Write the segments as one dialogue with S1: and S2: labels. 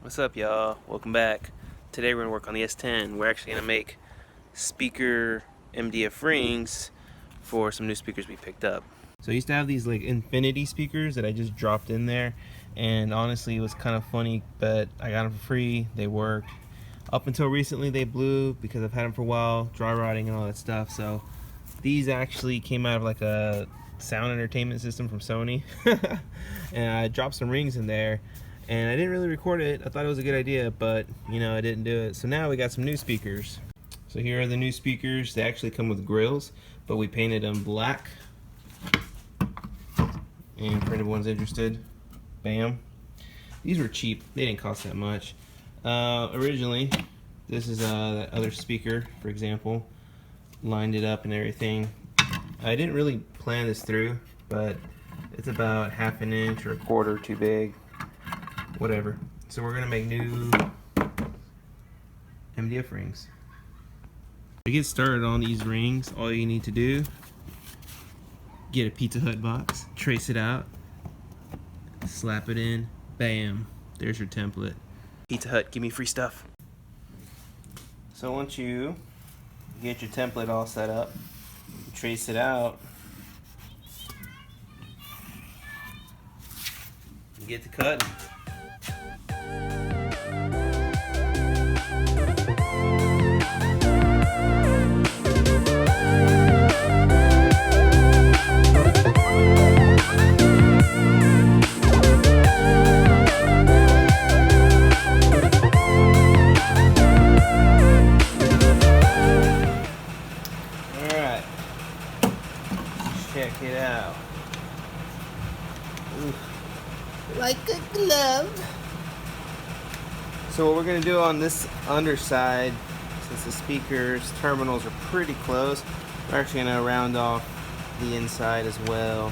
S1: What's up, y'all? Welcome back. Today we're gonna work on the S10. We're actually gonna make speaker MDF rings for some new speakers we picked up. So I used to have these like infinity speakers that I just dropped in there, and honestly it was kind of funny, but I got them for free. They worked. Up until recently they blew because I've had them for a while, dry rotting and all that stuff. So these actually came out of like a sound entertainment system from Sony. And I dropped some rings in there and I didn't really record it. I thought it was a good idea, but you know, I didn't do it. So now we got some new speakers. So here are the new speakers. They actually come with grills, but we painted them black. And for anyone's interested, bam. These were cheap. They didn't cost that much. Originally, this is that other speaker, for example. Lined it up and everything. I didn't really plan this through, but it's about ½ an inch or a quarter too big. Whatever. So we're gonna make new MDF rings. To get started on these rings, all you need to do, get a Pizza Hut box, trace it out, slap it in, bam, there's your template. Pizza Hut, give me free stuff. So once you get your template all set up, trace it out, you get to cutting. Check it out. Ooh. Like a glove. So what we're going to do on this underside, since the speaker's terminals are pretty close, we're actually going to round off the inside as well.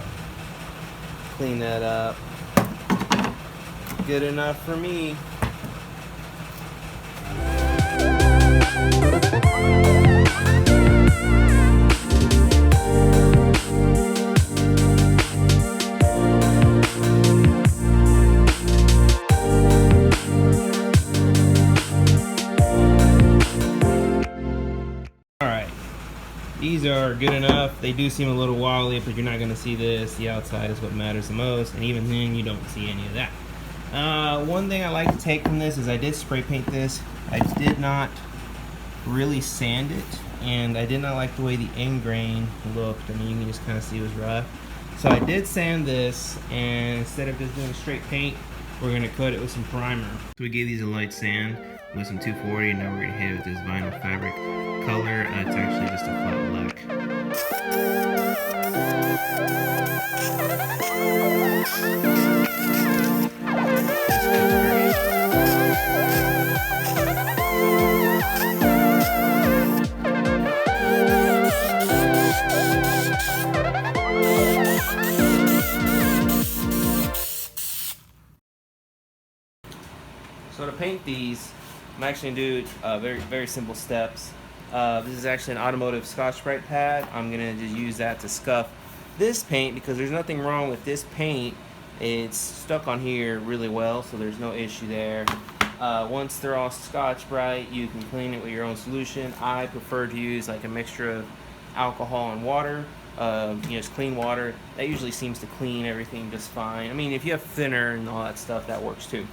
S1: Clean that up. Good enough for me. These are good enough. They do seem a little wobbly, but you're not going to see this. The outside is what matters the most, and even then you don't see any of that. One thing I like to take from this is I did spray paint this. I did not really sand it, and I did not like the way the end grain looked. I mean, you can just kind of see it was rough. So I did sand this, and instead of just doing straight paint, we're going to coat it with some primer. So we gave these a light sand with some 240, and now we're going to hit it with this vinyl fabric color. It's actually just a flat black. So to paint these, I'm actually going to do very simple steps. This is actually an automotive Scotch-Brite pad. I'm going to just use that to scuff this paint because there's nothing wrong with this paint. It's stuck on here really well, so there's no issue there. Once they're all Scotch-Brite, you can clean it with your own solution. I prefer to use like a mixture of alcohol and water. Just clean water. That usually seems to clean everything just fine. I mean, if you have thinner and all that stuff, that works too.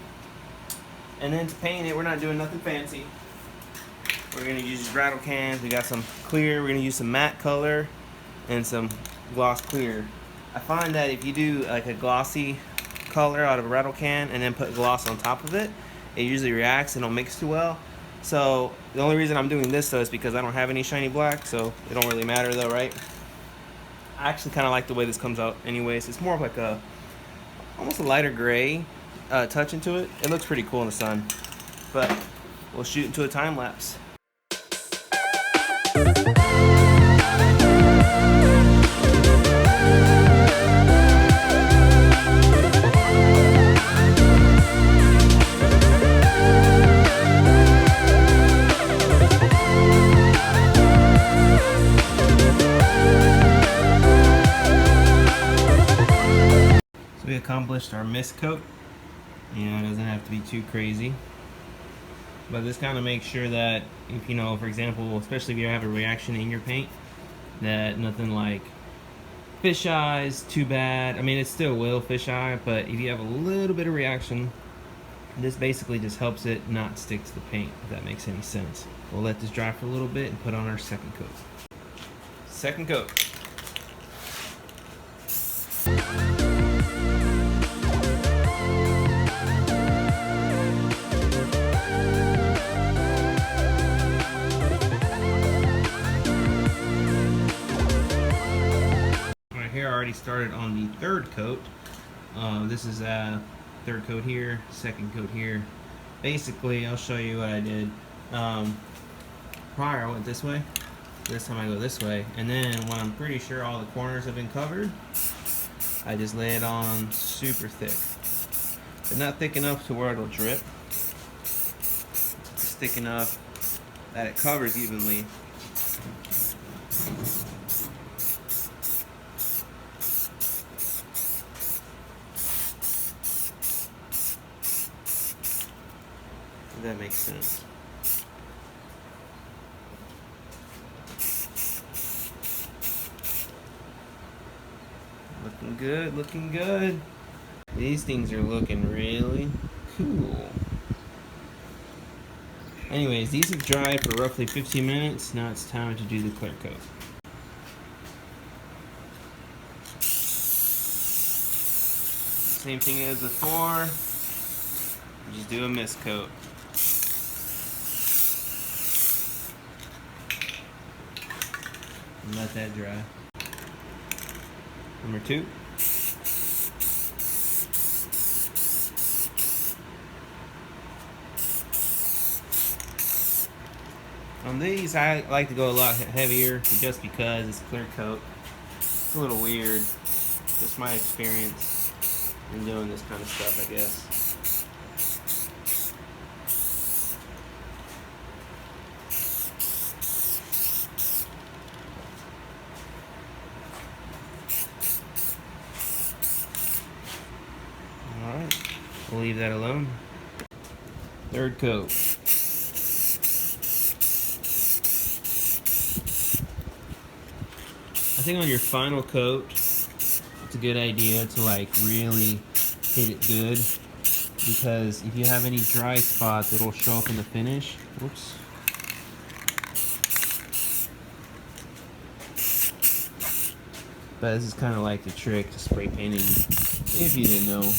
S1: And then to paint it, we're not doing nothing fancy. We're going to use rattle cans. We got some clear. We're going to use some matte color and some gloss clear. I find that if you do like a glossy color out of a rattle can and then put gloss on top of it, it usually reacts and don't mix too well. So the only reason I'm doing this though is because I don't have any shiny black, so it don't really matter though, right? I actually kind of like the way this comes out anyways. It's more of like a almost a lighter gray touch into it. It looks pretty cool in the sun, but we'll shoot into a time lapse. So we accomplished our mist coat. You know, it doesn't have to be too crazy. But this kind of makes sure that if, you know, for example, especially if you have a reaction in your paint, that nothing like fish eyes too bad. I mean, it still will fish eye, but if you have a little bit of reaction, this basically just helps it not stick to the paint, if that makes any sense. We'll let this dry for a little bit and put on our second coat. Second coat. My hair already started on the third coat. This is a third coat here, second coat here. Basically, I'll show you what I did. Prior I went this way, this time I go this way, and then when I'm pretty sure all the corners have been covered, I just lay it on super thick, but not thick enough to where it'll drip, just thick enough that it covers evenly. If that makes sense. Looking good, looking good. These things are looking really cool. Anyways, these have dried for roughly 15 minutes. Now it's time to do the clear coat. Same thing as before. Just do a mist coat. And let that dry. Number 2. On these, I like to go a lot heavier just because it's clear coat. It's a little weird. Just my experience in doing this kind of stuff, I guess. Alright, we'll leave that alone. Third coat. I think on your final coat, it's a good idea to like really hit it good, because if you have any dry spots, it'll show up in the finish. Whoops. But this is kind of like the trick to spray painting, if you didn't know.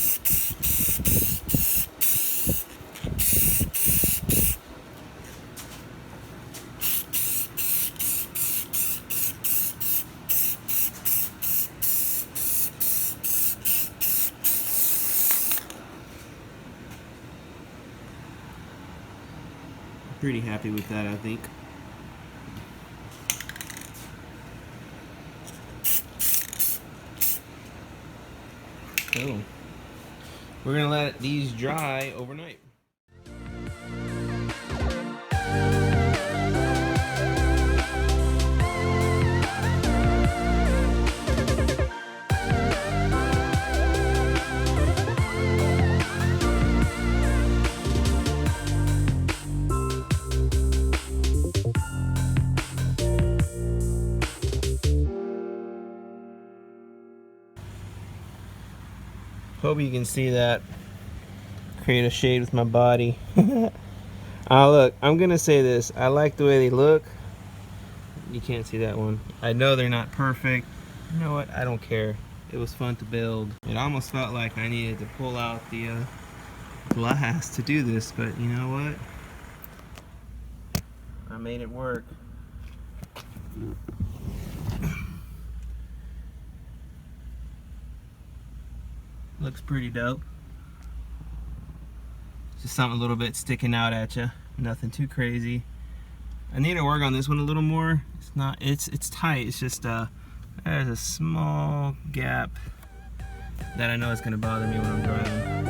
S1: Pretty happy with that, I think. So, we're gonna let these dry overnight. Hope you can see that. Create a shade with my body. Look, I'm gonna say this. I like the way they look. You can't see that one. I know they're not perfect. You know what? I don't care. It was fun to build. It almost felt like I needed to pull out the glass to do this, but you know what? I made it work. Looks pretty dope. Just something a little bit sticking out at you. Nothing too crazy. I need to work on this one a little more. It's tight. It's just there's a small gap that I know is gonna bother me when I'm driving.